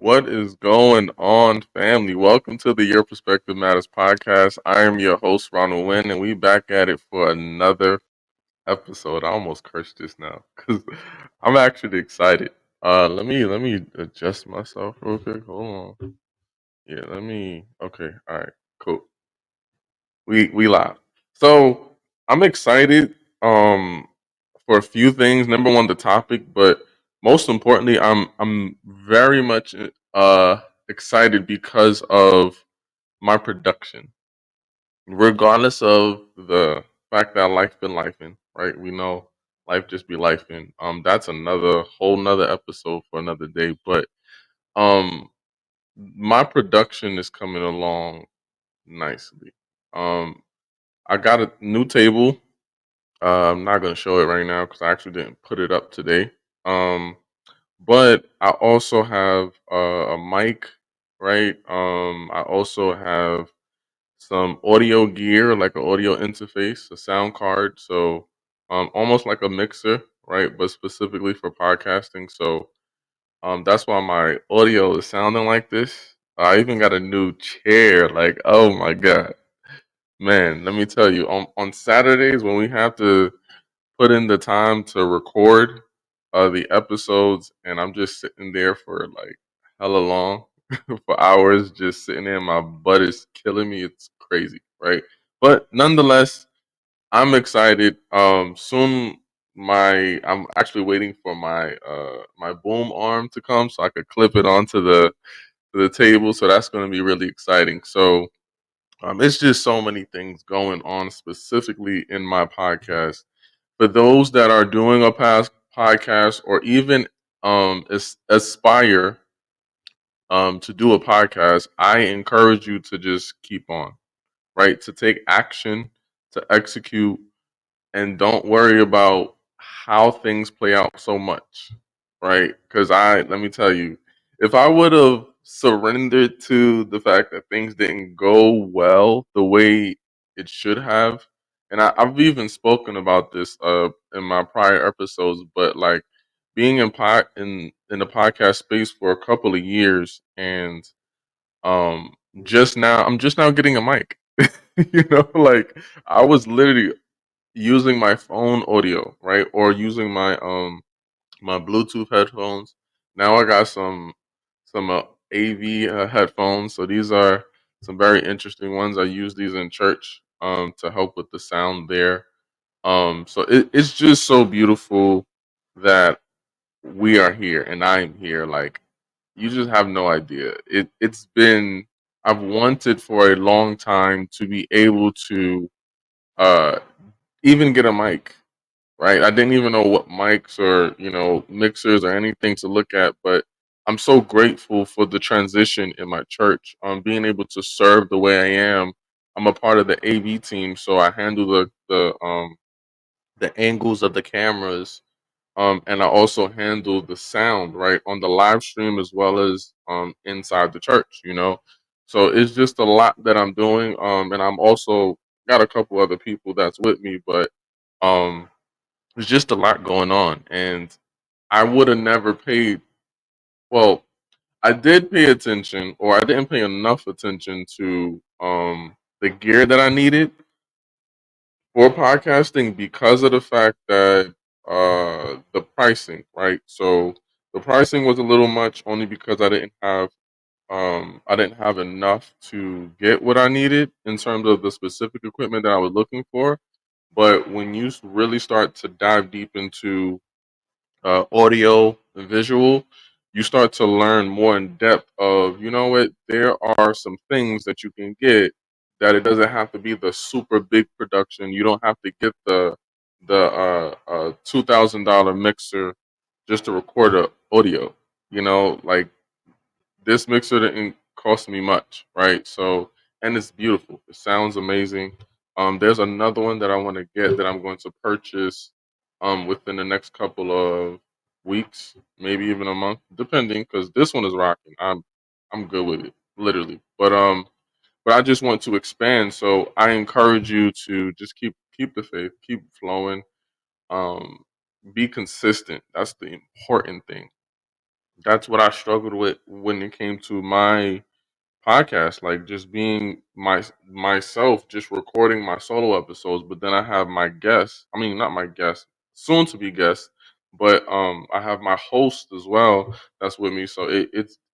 What is going on, family? Welcome to the Your Perspective Matters podcast. I am your host, Ronald and we back at it for another episode. I almost cursed this now because I'm actually excited. Let me adjust myself real quick. Hold on. Yeah, okay, all right, cool. We live. So I'm excited for a few things. Number one, the topic, but most importantly, I'm very much excited because of my production. Regardless of the fact that life been lifing, right? We know life just be lifing. That's another whole nother episode for another day. But um my production is coming along nicely. Um I got a new table. I'm not gonna show it right now because I actually didn't put it up today. Um, but I also have a mic, right? I also have some audio gear, like an audio interface, a sound card, so almost like a mixer, right? But specifically for podcasting. So that's why my audio is sounding like this. I even got a new chair. Like, oh my god. Man, let me tell you, on Saturdays when we have to put in the time to record the episodes, and I'm just sitting there for like hella long for hours, just sitting there. My butt is killing me. It's crazy, right? But nonetheless, I'm excited. Soon I'm actually waiting for my boom arm to come so I could clip it onto the table. So that's going to be really exciting. So it's just so many things going on specifically in my podcast. For those that are doing a past podcast or even aspire to do a podcast, I encourage you to just keep on, right? To take action, to execute, and don't worry about how things play out so much, right? Because let me tell you, if I would have surrendered to the fact that things didn't go well the way it should have, and I've even spoken about this in my prior episodes, but like being in the podcast space for a couple of years, and um I'm just now getting a mic. Like I was literally using my phone audio, right? Or using my Bluetooth headphones. Now I got some AV headphones. So these are some very interesting ones. I use these in church to help with the sound there. So it's just so beautiful that we are here and I'm here. Like you just have no idea. It's been I've wanted for a long time to be able to uh even get a mic, right? I didn't even know what mics or, mixers or anything to look at, but I'm so grateful for the transition in my church. Being able to serve the way I am. I'm a part of the AV team, so I handle the angles of the cameras, and I also handle the sound right on the live stream as well as inside the church. So it's just a lot that I'm doing, and I'm also got a couple other people that's with me, but um, there's just a lot going on, and I would have never paid. Well, I did pay attention, or I didn't pay enough attention to the gear that I needed for podcasting because of the fact that the pricing, right? So the pricing was a little much only because I didn't have enough to get what I needed in terms of the specific equipment that I was looking for. But when you really start to dive deep into audio and visual, you start to learn more in depth of, what, there are some things that you can get that it doesn't have to be the super big production. You don't have to get the $2,000 mixer just to record a audio. Like this mixer didn't cost me much, right? So, and it's beautiful. It sounds amazing. There's another one that I want to get that I'm going to purchase within the next couple of weeks, maybe even a month, depending, because this one is rocking. I'm good with it, literally. But I just want to expand. So I encourage you to just keep the faith, keep flowing, um, be consistent. That's the important thing. That's what I struggled with when it came to my podcast, like just being myself, just recording my solo episodes. But then I have my guests. I mean, not my guest, soon to be guest, but I have my host as well that's with me. So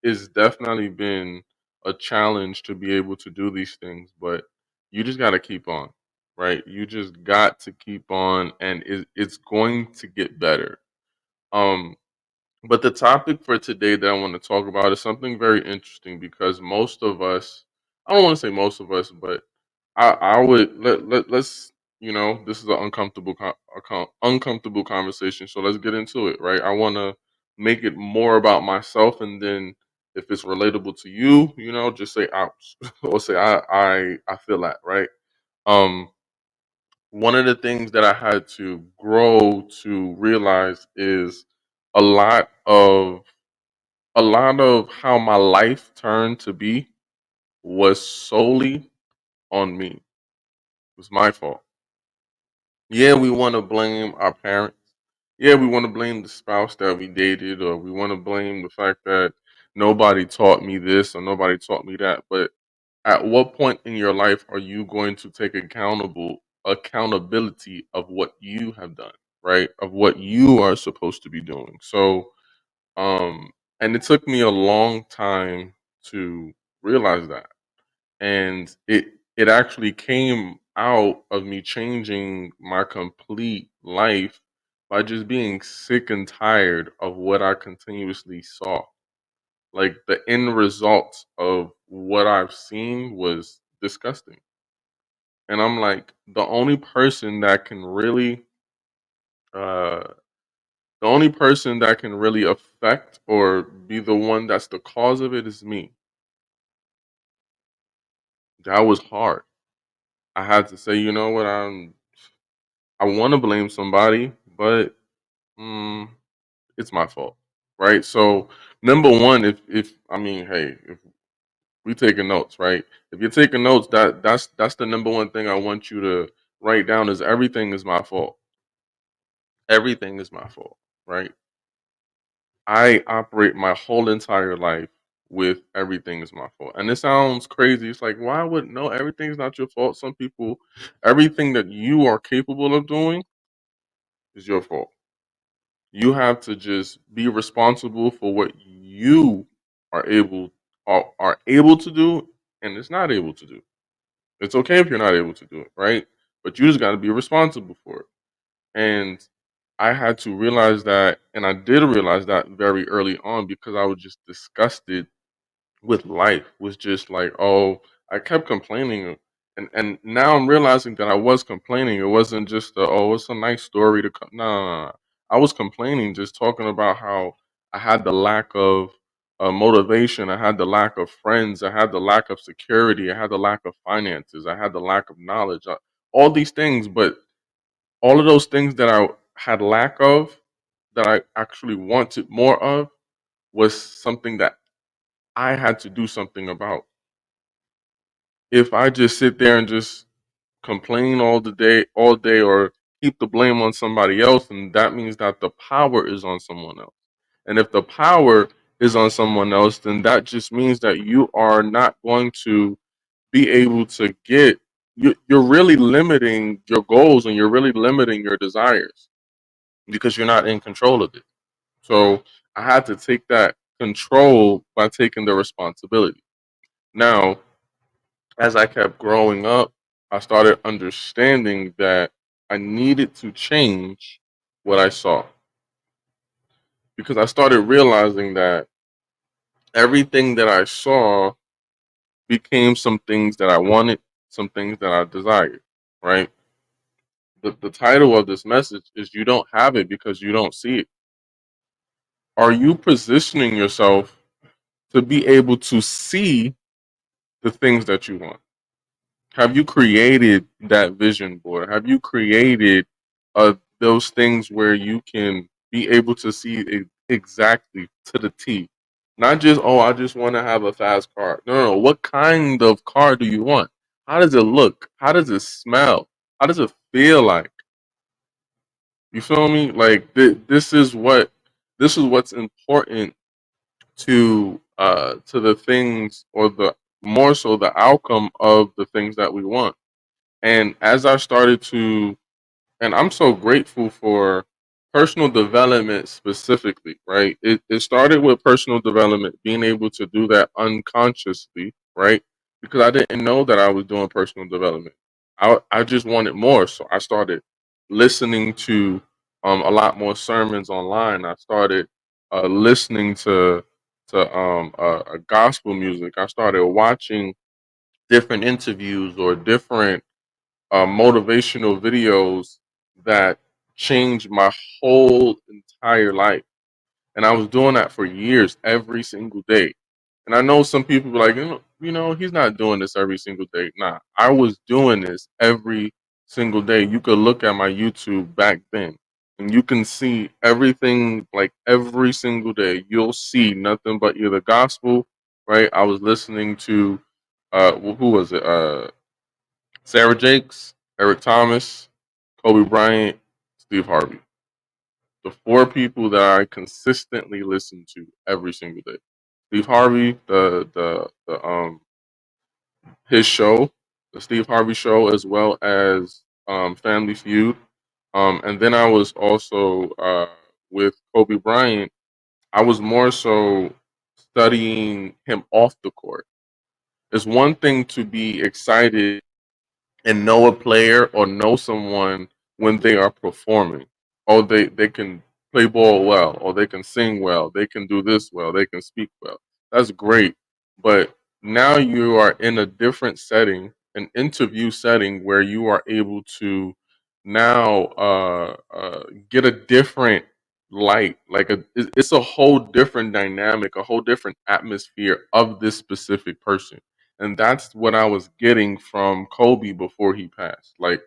it's definitely been a challenge to be able to do these things. But you just got to keep on, right? You just got to keep on, and it's going to get better. Um, but the topic for today that I want to talk about is something very interesting because most of us, I don't want to say most of us, but I would let's this is an uncomfortable conversation, so let's get into it, right? I want to make it more about myself, and then if it's relatable to you, just say ouch or say I feel that, right? Um, One of the things that I had to grow to realize is a lot of a lot of how my life turned to be was solely on me. It was my fault. Yeah, we want to blame our parents. Yeah, we want to blame the spouse that we dated, or we want to blame the fact that nobody taught me this or nobody taught me that. But at what point in your life are you going to take accountability of what you have done, right? Of what you are supposed to be doing. So, and it took me a long time to realize that. And it actually came out of me changing my complete life by just being sick and tired of what I continuously saw. Like the end result of what I've seen was disgusting. And I'm like, uh the only person that can really affect or be the one that's the cause of it is me. That was hard. I had to say, you know what, I want to blame somebody, but mm, it's my fault, right? So number one, if I mean, hey, if we taking notes, right? If you're taking notes, that's the number one thing I want you to write down is everything is my fault. Everything is my fault, right? I operate my whole entire life with everything is my fault. And it sounds crazy. It's like, why would no, everything's not your fault. Some people, everything that you are capable of doing is your fault. You have to just be responsible for what you are able to do and it's not able to do. It's okay if you're not able to do it, right? But you just got to be responsible for it. And I had to realize that, and I did realize that very early on because I was just disgusted with life. Was just like, oh, I kept complaining, and now I'm realizing that I was complaining. It wasn't just oh, it's a nice story to come. No, no, no. I was complaining, just talking about how I had the lack of motivation. I had the lack of friends. I had the lack of security. I had the lack of finances. I had the lack of knowledge. All these things, but all of those things that I had lack of, that I actually wanted more of, was something that I had to do something about. If I just sit there and just complain all day, or keep the blame on somebody else, and that means that the power is on someone else. And if the power is on someone else, then that just means that you are not going to be able to get. You're really limiting your goals, and you're really limiting your desires because you're not in control of it. So I had to take that control by taking the responsibility. Now, as I kept growing up, I started understanding that I needed to change what I saw because I started realizing that everything that I saw became some things that I wanted, some things that I desired, right? The title of this message is You Don't Have It Because You Don't See It. Are you positioning yourself to be able to see the things that you want? Have you created that vision board? Have you created those things where you can be able to see it exactly to the T? Not just, oh, I just want to have a fast car. No, no, no. What kind of car do you want? How does it look? How does it smell? How does it feel like? You feel me? Like this is what's important to the things, or the more so the outcome of the things that we want. And as I started to, and I'm so grateful for personal development specifically, right? It started with personal development, being able to do that unconsciously, right? Because I didn't know that I was doing personal development. I just wanted more. So I started listening to a lot more sermons online. I started listening to gospel music. I started watching different interviews or different motivational videos that changed my whole entire life. And I was doing that for years, every single day. And I know some people be like, he's not doing this every single day. Nah, I was doing this every single day. You could look at my YouTube back then, and you can see everything, like every single day. You'll see nothing but either gospel, right? I was listening to, who was it? Sarah Jakes, Eric Thomas, Kobe Bryant, Steve Harvey. The four people that I consistently listen to every single day. Steve Harvey, the his show, the Steve Harvey show, as well as Family Feud. And then I was also with Kobe Bryant. I was more so studying him off the court. It's one thing to be excited and know a player or know someone when they are performing. Oh, they can play ball well, or they can sing well, they can do this well, they can speak well. That's great. But now you are in a different setting, an interview setting, where you are able to now get a different light. Like it's a whole different dynamic, a whole different atmosphere of this specific person. And that's what I was getting from Kobe before he passed. Like,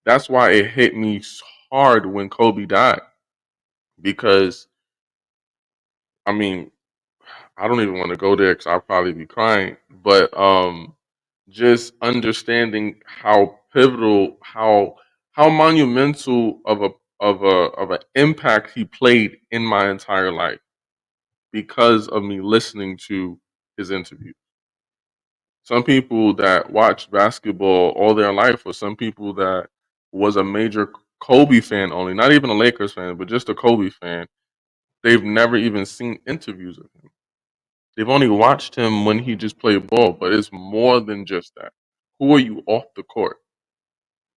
that's why it hit me hard when Kobe died. Because, I mean, I don't even want to go there because I'll probably be crying. But just understanding how pivotal, how monumental of an impact he played in my entire life because of me listening to his interview. Some people that watched basketball all their life, or some people that was a major Kobe fan only, not even a Lakers fan, but just a Kobe fan, they've never even seen interviews of him. They've only watched him when he just played ball, but it's more than just that. Who are you off the court?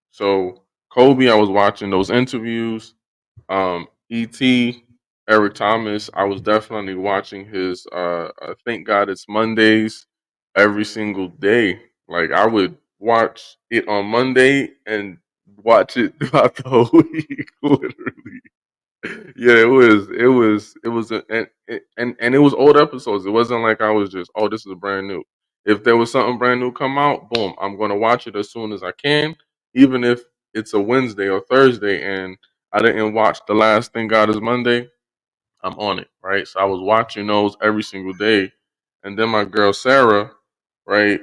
So Kobe, I was watching those interviews. Et, Eric Thomas, I was definitely watching his Thank God It's Mondays every single day. Like, I would watch it on Monday and watch it throughout the whole week, literally. Yeah, it was and it was old episodes. It wasn't like I was just, oh, this is brand new. If there was something brand new come out, boom, I'm gonna watch it as soon as I can, even if it's a Wednesday or Thursday and I didn't watch the last thing God is Monday. I'm on it, right? So I was watching those every single day, and then my girl Sarah, right?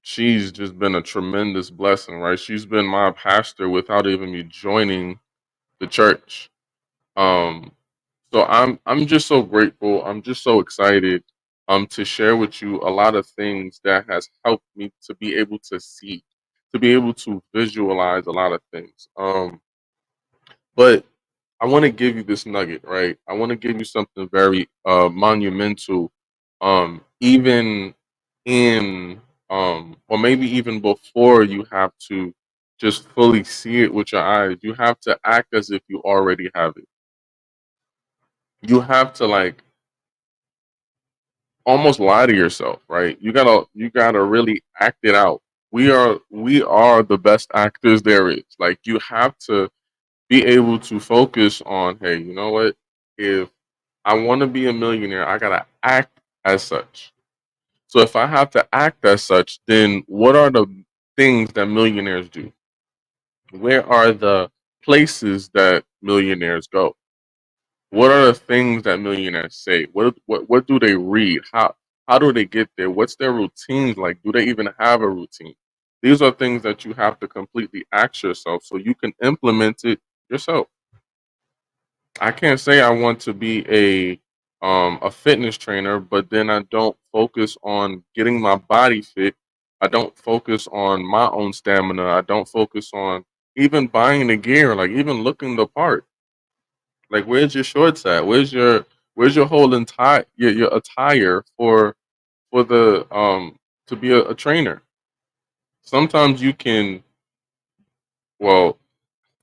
She's just been a tremendous blessing, right? She's been my pastor without even me joining the church. um, so I'm just so grateful. I'm just so excited to share with you a lot of things that has helped me to be able to see, to be able to visualize a lot of things. But I want to give you this nugget, right? I want to give you something very monumental, even in or maybe even before you have to just fully see it with your eyes. You have to act as if you already have it. You have to, like, almost lie to yourself, right? You gotta really act it out. We are the best actors there is. Like, you have to be able to focus on, hey, you know what? If I want to be a millionaire, I gotta act as such. So if I have to act as such, then what are the things that millionaires do? Where are the places that millionaires go? What are the things that millionaires say? What do they read? How do they get there? What's their routines like? Do they even have a routine? These are things that you have to completely ask yourself so you can implement it yourself. I can't say I want to be a fitness trainer, but then I don't focus on getting my body fit. I don't focus on my own stamina. I don't focus on even buying the gear, like even looking the part. Like, where's your shorts at? Where's your whole entire your attire for the to be a trainer? Sometimes you can, well,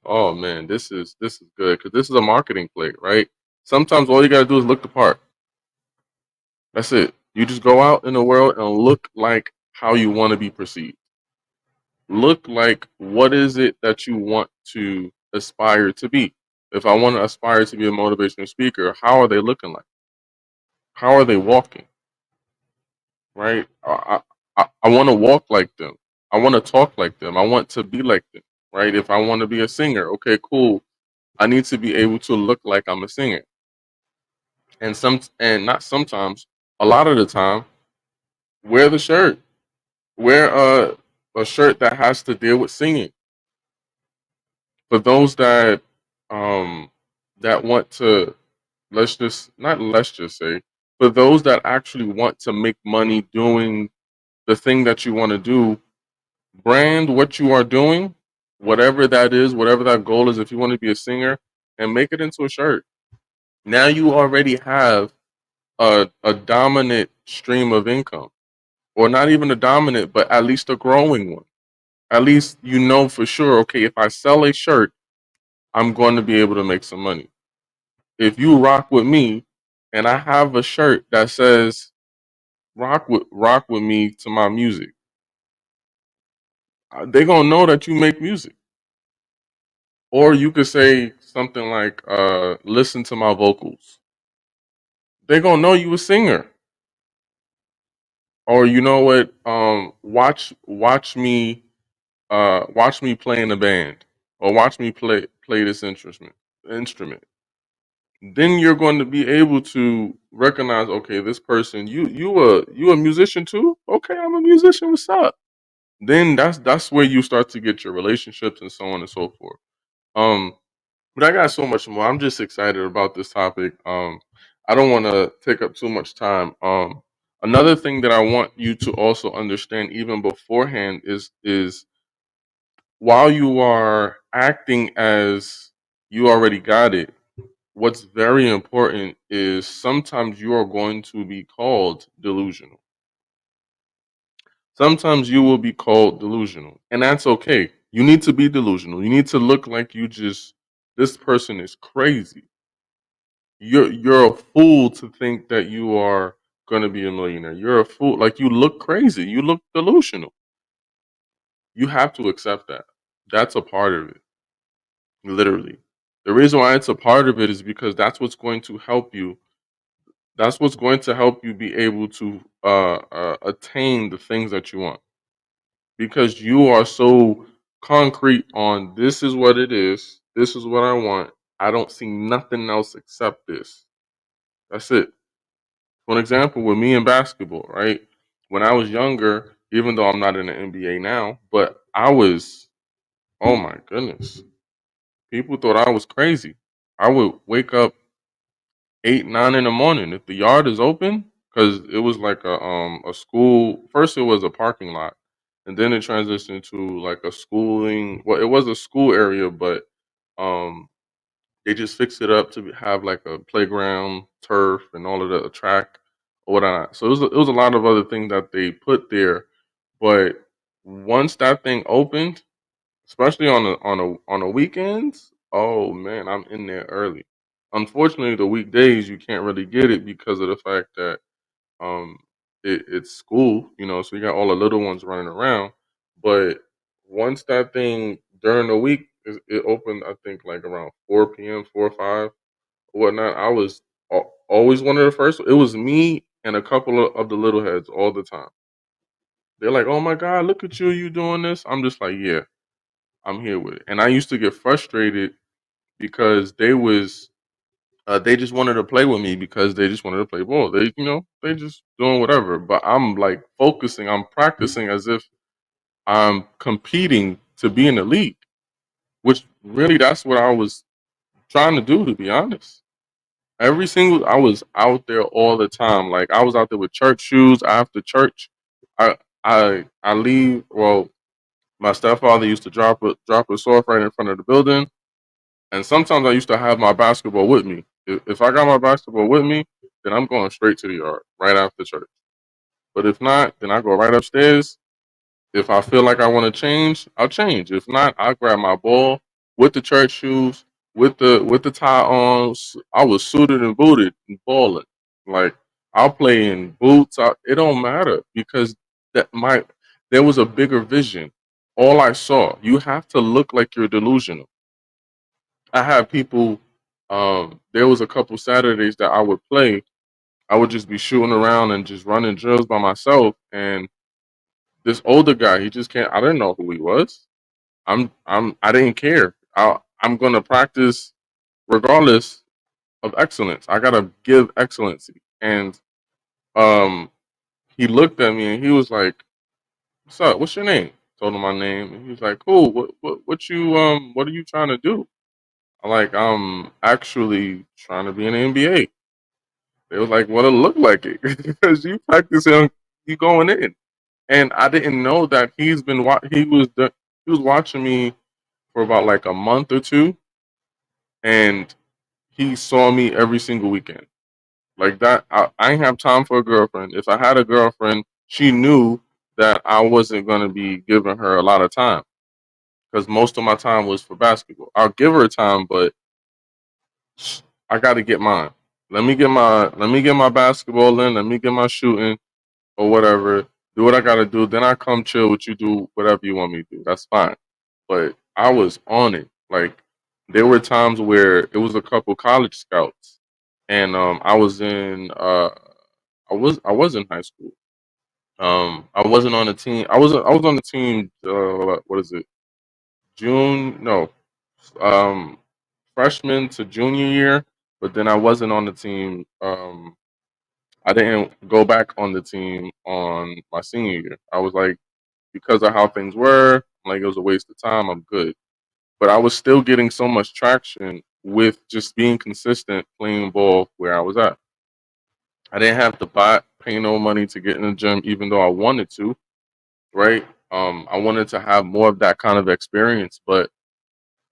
oh man, this is good because this is a marketing play, right? Sometimes all you gotta do is look the part. That's it. You just go out in the world and look like how you want to be perceived. Look like what is it that you want to aspire to be. If I want to aspire to be a motivational speaker, how are they looking like? How are they walking? Right? I want to walk like them. I want to talk like them. I want to be like them. Right? If I want to be a singer, okay, cool. I need to be able to look like I'm a singer. And not sometimes, a lot of the time, wear the shirt. Wear a shirt that has to deal with singing. For those um that want to, let's just say, for those that actually want to make money doing the thing that you want to do, brand what you are doing, whatever that is, whatever that goal is. If you want to be a singer, and make it into a shirt. Now you already have a dominant stream of income, or not even a dominant, but at least a growing one. At least you know for sure, okay, if I sell a shirt, I'm going to be able to make some money. If you rock with me and I have a shirt that says rock with me to my music, they going to know that you make music. Or you could say something like listen to my vocals. They going to know you a singer. Or you know what, watch me play in a band, or watch me play this instrument. Then you're going to be able to recognize, okay, this person, you a musician too? Okay, I'm a musician. What's up? Then that's where you start to get your relationships and so on and so forth. Um, but I got so much more. I'm just excited about this topic. I don't want to take up too much time. Another thing that I want you to also understand, even beforehand, is while you are acting as you already got it, what's very important is sometimes you are going to be called delusional. Sometimes you will be called delusional, and that's okay. You need to be delusional. You need to look like this person is crazy. You're a fool to think that you are going to be a millionaire. You're a fool. Like, you look crazy. You look delusional. You have to accept that. That's a part of it. Literally. The reason why it's a part of it is because that's what's going to help you. That's what's going to help you be able to attain the things that you want, because you are so concrete on this is what it is. This is what I want. I don't see nothing else except this. That's it. For an example, with me in basketball, right? When I was younger, even though I'm not in the NBA now, but I was, oh my goodness, people thought I was crazy. I would wake up 8, 9 in the morning if the yard is open, because it was like a school. First, it was a parking lot, and then it transitioned to like a schooling. Well, it was a school area, but um, they just fixed it up to have like a playground, turf, and all of the track or whatnot. So it was a lot of other things that they put there. But once that thing opened, especially on the weekends, oh man, I'm in there early. Unfortunately, the weekdays you can't really get it because of the fact that um it's school, so you got all the little ones running around. But once that thing during the week it opened, I think like around 4 p.m., 4 or 5, or whatnot. I was always one of the first. It was me and a couple of the little heads all the time. They're like, "Oh my God, look at you doing this." I'm just like, "Yeah, I'm here with it." And I used to get frustrated because they just wanted to play with me because they just wanted to play ball. They just doing whatever. But I'm like focusing, I'm practicing as if I'm competing to be in the league, which really that's what I was trying to do, to be honest. I was out there all the time. Like I was out there with church shoes after church. I leave. Well, my stepfather used to drop us off right in front of the building, and sometimes I used to have my basketball with me. If I got my basketball with me, then I'm going straight to the yard right after church. But if not, then I go right upstairs. If I feel like I want to change, I'll change. If not, I'll grab my ball with the church shoes, with the tie on. I was suited and booted and balling. Like I'll play in boots. It don't matter because that my there was a bigger vision. All I saw. You have to look like you're delusional. I had people. There was a couple Saturdays that I would play. I would just be shooting around and just running drills by myself, and this older guy, he just can't. I didn't know who he was. I didn't care. I'm gonna practice regardless of excellence. I gotta give excellency. And um, he looked at me and he was like, "What's up? What's your name?" Told him my name, and he was like, "Cool. What are you trying to do?" I'm like, "I'm actually trying to be in the NBA." They was like, "Well, it looked like it because you practicing, you going in." And I didn't know that he was watching me for about like a month or two, and he saw me every single weekend. Like that, I ain't have time for a girlfriend. If I had a girlfriend, she knew that I wasn't gonna be giving her a lot of time because most of my time was for basketball. I'll give her time, but I got to get mine. Let me get my basketball in. Let me get my shooting or whatever. Do what I got to do. Then I come chill with you. Do whatever you want me to do. That's fine. But I was on it. Like there were times where it was a couple college scouts, and I was in I was in high school. I wasn't on the team. I was on the team. What is it? June? No, um, freshman to junior year. But then I wasn't on the team. I didn't go back on the team on my senior year. I was like, because of how things were, like it was a waste of time. I'm good. But I was still getting so much traction with just being consistent playing ball where I was at. I didn't have to pay no money to get in the gym, even though I wanted to, right? I wanted to have more of that kind of experience, but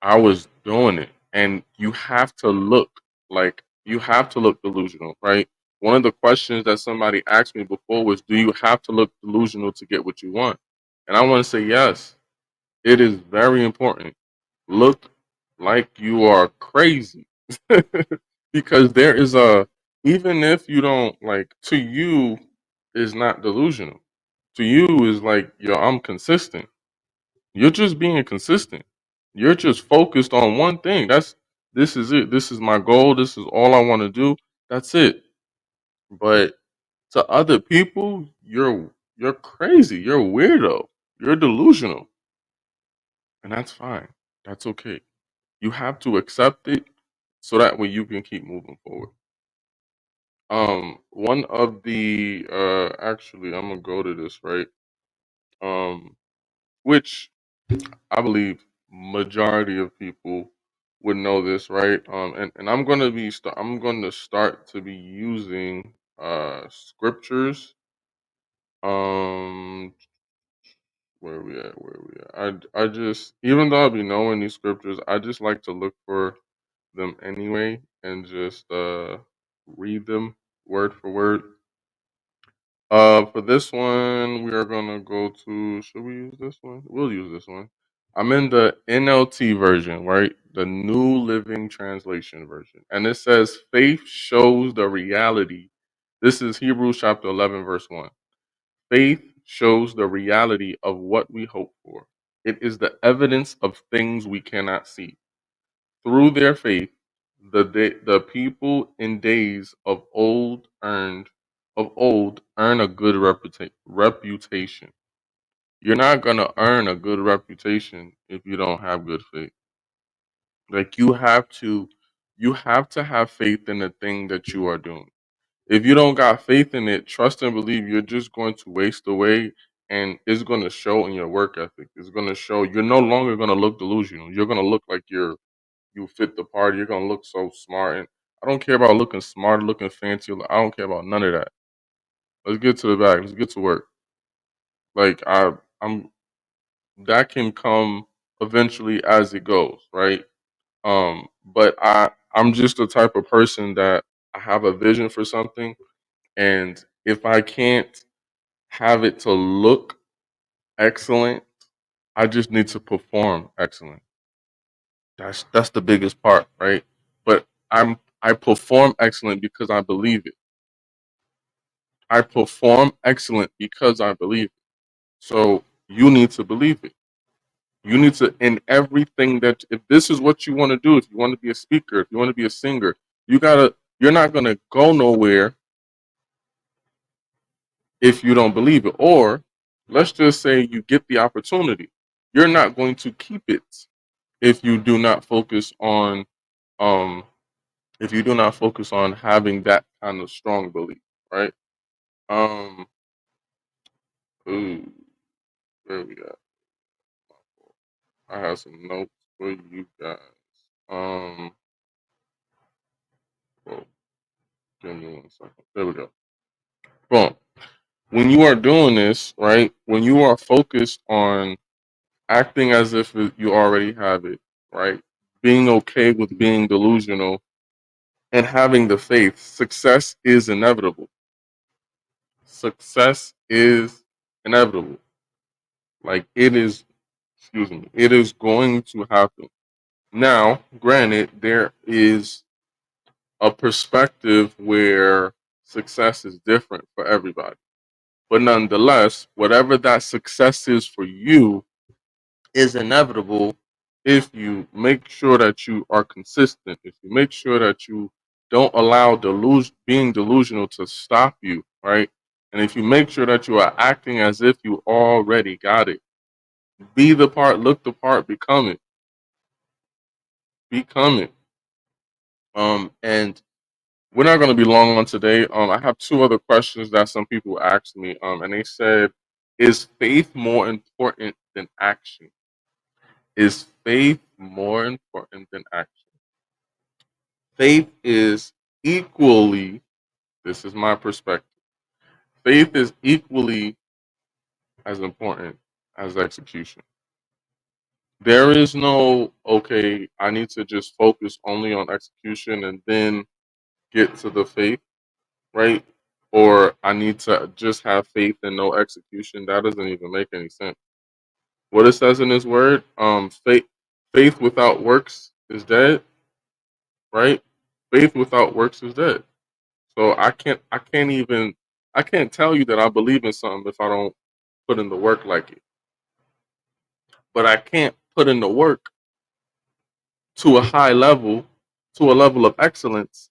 I was doing it. And you have to look delusional, right? One of the questions that somebody asked me before was, do you have to look delusional to get what you want? And I want to say yes. It is very important. Look like you are crazy. Because there is even if you don't like, to you is not delusional. To you is like, yo, I'm consistent. You're just being consistent. You're just focused on one thing. This is it. This is my goal. This is all I want to do. That's it. But to other people, you're crazy. You're a weirdo. You're delusional. And that's fine. That's okay. You have to accept it so that way you can keep moving forward. One of the actually I'm gonna go to this, right? Um, which I believe majority of people would know this, right? And I'm going to start to be using scriptures. Um, where we at? Where we at? I just, even though I'll be knowing these scriptures, I just like to look for them anyway and just read them word for word. For this one, we are gonna go to. Should we use this one? We'll use this one. I'm in the NLT version, right? The New Living Translation version, and it says, "Faith shows the reality." This is Hebrews chapter 11, verse 1. Faith shows the reality of what we hope for. It is the evidence of things we cannot see. Through their faith, the people in days of old earn a good reputation. You're not gonna earn a good reputation if you don't have good faith. Like you have to have faith in the thing that you are doing. If you don't got faith in it, trust and believe you're just going to waste away, and it's going to show in your work ethic. It's going to show you're no longer going to look delusional. You're going to look like you fit the party. You're going to look so smart. I don't care about looking smart, looking fancy. I don't care about none of that. Let's get to the bag. Let's get to work. Like I'm that can come eventually as it goes, right? But I'm just the type of person that I have a vision for something, and if I can't have it to look excellent, I just need to perform excellent. That's the biggest part, right? But I perform excellent because I believe it. I perform excellent because I believe it. So you need to believe it. You need to, in everything that, if this is what you want to do, if you want to be a speaker, if you want to be a singer, you're not going to go nowhere if you don't believe it. Or let's just say you get the opportunity. You're not going to keep it if you do not focus on, um, if you do not focus on having that kind of strong belief, right? Um, ooh, where we at? I have some notes for you guys. Um, well, give me 1 second. There we go. Boom. When you are doing this, right? When you are focused on acting as if you already have it, right? Being okay with being delusional and having the faith, success is inevitable. Success is inevitable. Like it is, excuse me, it is going to happen. Now, granted, there is a perspective where success is different for everybody. But nonetheless, whatever that success is for you is inevitable if you make sure that you are consistent, if you make sure that you don't allow being delusional to stop you, right? And if you make sure that you are acting as if you already got it, be the part, look the part, become it. And we're not going to be long on today. I have two other questions that some people asked me. And they said, "Is faith more important than action? Is faith more important than action?" Faith is equally. This is my perspective. Faith is equally as important as execution. There is no, okay, I need to just focus only on execution and then get to the faith, right? Or I need to just have faith and no execution. That doesn't even make any sense. What it says in His Word, faith without works is dead, right? Faith without works is dead. So I can't tell you that I believe in something if I don't put in the work like it. But I can't put in the work to a high level, to a level of excellence,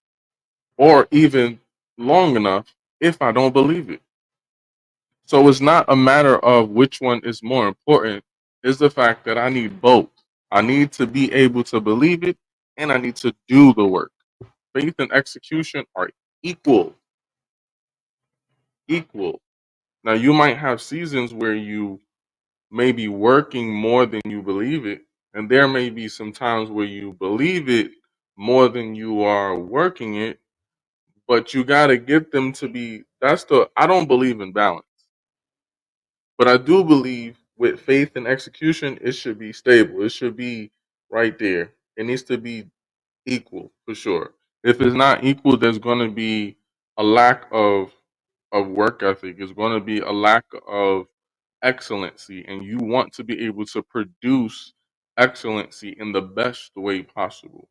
or even long enough if I don't believe it. So it's not a matter of which one is more important. It's the fact that I need both. I need to be able to believe it and I need to do the work. Faith and execution are equal. Equal. Now you might have seasons where you may be working more than you believe it, and there may be some times where you believe it more than you are working it, but you got to get them to be. I don't believe in balance, but I do believe with faith and execution, it should be stable. It should be right there. It needs to be equal for sure. If it's not equal, there's going to be a lack of work ethic. There's going to be a lack of excellency, and you want to be able to produce excellency in the best way possible.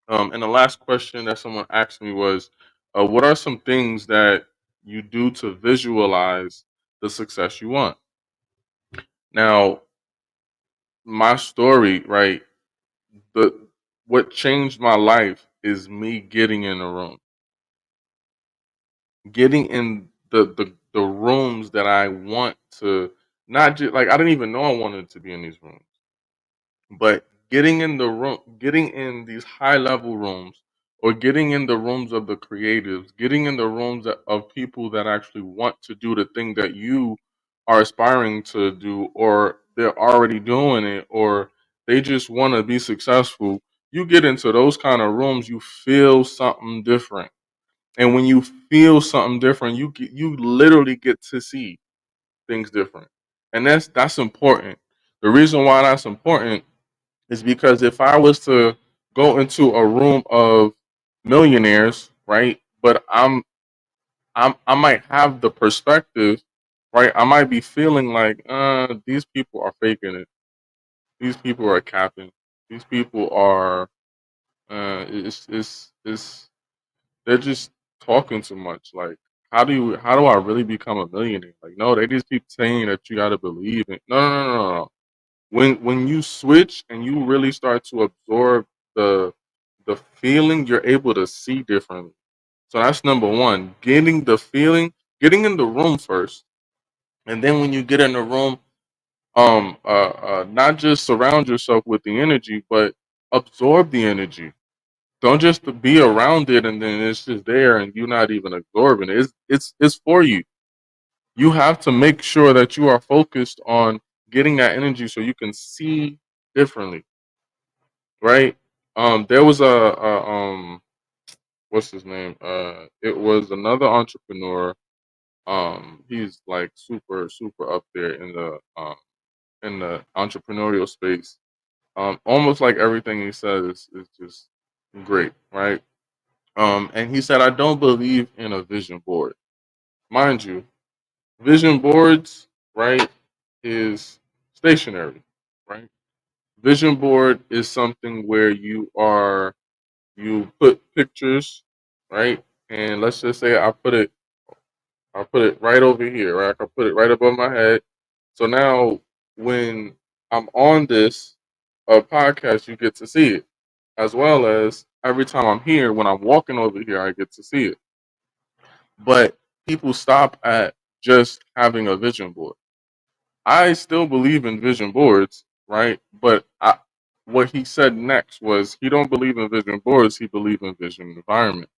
And the last question that someone asked me was, what are some things that you do to visualize the success you want? Now, my story, right? The What changed my life is me getting in a room, getting in the rooms that I want to. Not just like I didn't even know I wanted to be in these rooms, but getting in the room, getting in these high level rooms, or getting in the rooms of the creatives, getting in the rooms of people that actually want to do the thing that you are aspiring to do, or they're already doing it, or they just want to be successful. you get into those kind of rooms, you feel something different. And when you feel something different, you literally get to see things different. And that's important. The reason why that's important is because if I was to go into a room of millionaires, right? But I might have the perspective, right? I might be feeling like, these people are faking it. These people are capping. These people are, it's they're just talking too much. Like, how do I really become a millionaire? Like, no, they just keep saying that you got to believe it. No, no, no, no, no. When you switch and you really start to absorb the the feeling, you're able to see differently. So that's number one. Getting the feeling, getting in the room first, and then when you get in the room, not just surround yourself with the energy, but absorb the energy. Don't just be around it and then it's just there and you're not even absorbing it. It's for you. You have to make sure that you are focused on getting that energy so you can see differently, right? There was a what's his name? It was another entrepreneur. He's like super up there in the entrepreneurial space. Almost like everything he says is just great, right? And he said, I don't believe in a vision board. Mind you, vision boards, right, is stationary, right? Vision board is something where you put pictures, right? And let's just say I put it right over here, right? I can put it right above my head. So now when I'm on this podcast, you get to see it. As well as every time I'm here, when I'm walking over here, I get to see it. But people stop at just having a vision board. I still believe in vision boards, right? What he said next was he don't believe in vision boards. He believes in vision environments.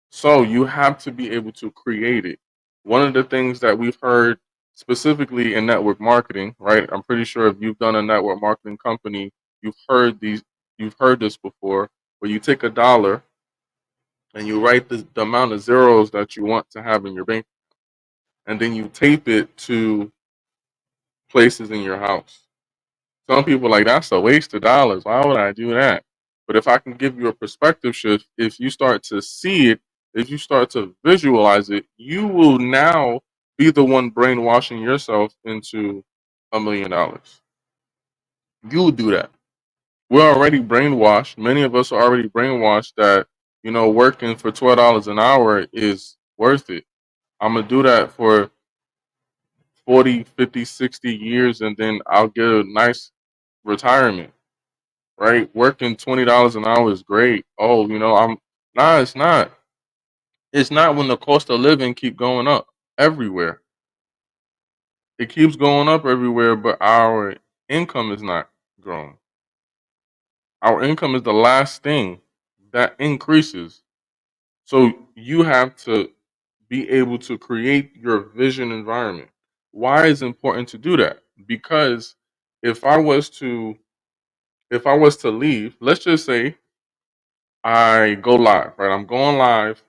So you have to be able to create it. One of the things that we've heard specifically in network marketing, right? I'm pretty sure if you've done a network marketing company, you've heard these, you've heard this before, where you take a dollar and you write the amount of zeros that you want to have in your bank, and then you tape it to places in your house. Some people are like, that's a waste of dollars. Why would I do that? But if I can give you a perspective shift, if you start to see it, if you start to visualize it, you will now be the one brainwashing yourself into $1 million. You will do that. We're already brainwashed. Many of us are already brainwashed that, working for $12 an hour is worth it. I'm going to do that for 40, 50, 60 years and then I'll get a nice retirement, right? Working $20 an hour is great. Oh, it's not. It's not when the cost of living keep going up everywhere. It keeps going up everywhere, but our income is not growing. Our income is the last thing that increases. So you have to be able to create your vision environment. Why is it important to do that? Because if I was to if I was to leave, let's just say I go live, right? I'm going live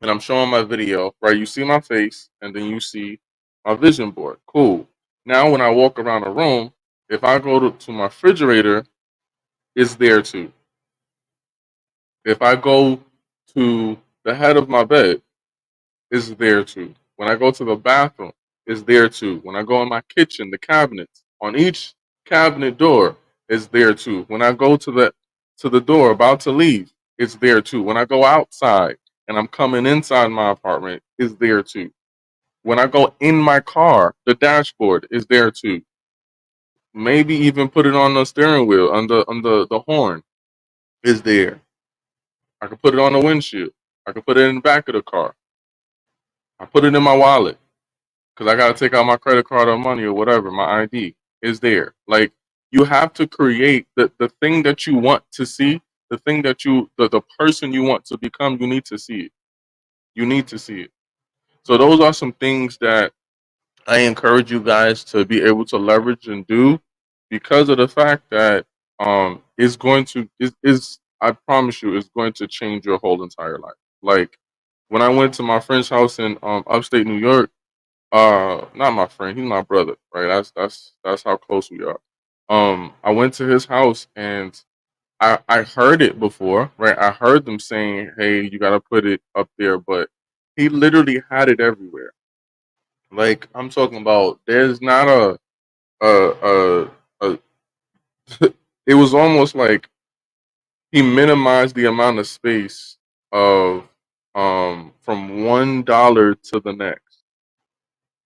and I'm showing my video, right? You see my face and then you see my vision board. Cool. Now when I walk around the room, if I go to my refrigerator, it's there too. If I go to the head of my bed, is there too. When I go to the bathroom, is there too. When I go in my kitchen, the cabinets on each cabinet door is there too. When I go to the door about to leave, it's there too. When I go outside and I'm coming inside my apartment, is there too. When I go in my car, the dashboard is there too. Maybe even put it on the steering wheel, on the horn is there. I can put it on the windshield. I can put it in the back of the car. I put it in my wallet because I got to take out my credit card or money or whatever. My ID is there. Like you have to create the thing that you want to see, the thing that the person you want to become. You need to see it. You need to see it. So those are some things that I encourage you guys to be able to leverage and do because of the fact that is going to is I promise you, it's going to change your whole entire life. Like when I went to my friend's house in upstate New York, not my friend, he's my brother, right? That's how close we are. I went to his house and I heard it before, right? I heard them saying, "Hey, you gotta put it up there," but he literally had it everywhere. Like I'm talking about, there's not a it was almost like he minimized the amount of space of from $1 to the next.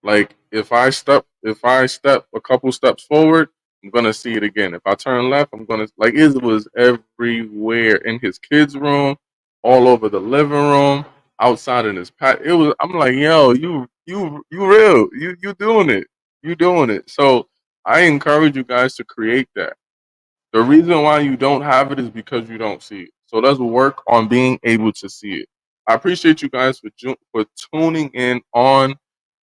Like if I step a couple steps forward, I'm gonna see it again. If I turn left, I'm gonna like it was everywhere in his kids' room, all over the living room, outside in his pat. It was I'm like, yo, you real. You doing it. You doing it. So I encourage you guys to create that. The reason why you don't have it is because you don't see it. So let's work on being able to see it. I appreciate you guys for tuning in on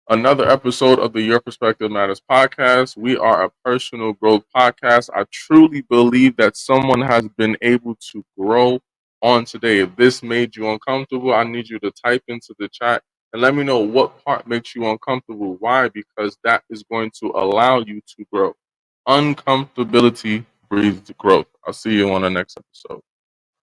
another episode of the Your Perspective Matters podcast. We are a personal growth podcast. I truly believe that someone has been able to grow on today. If this made you uncomfortable, I need you to type into the chat and let me know what part makes you uncomfortable. Why? Because that is going to allow you to grow. Uncomfortability breeds growth. I'll see you on the next episode.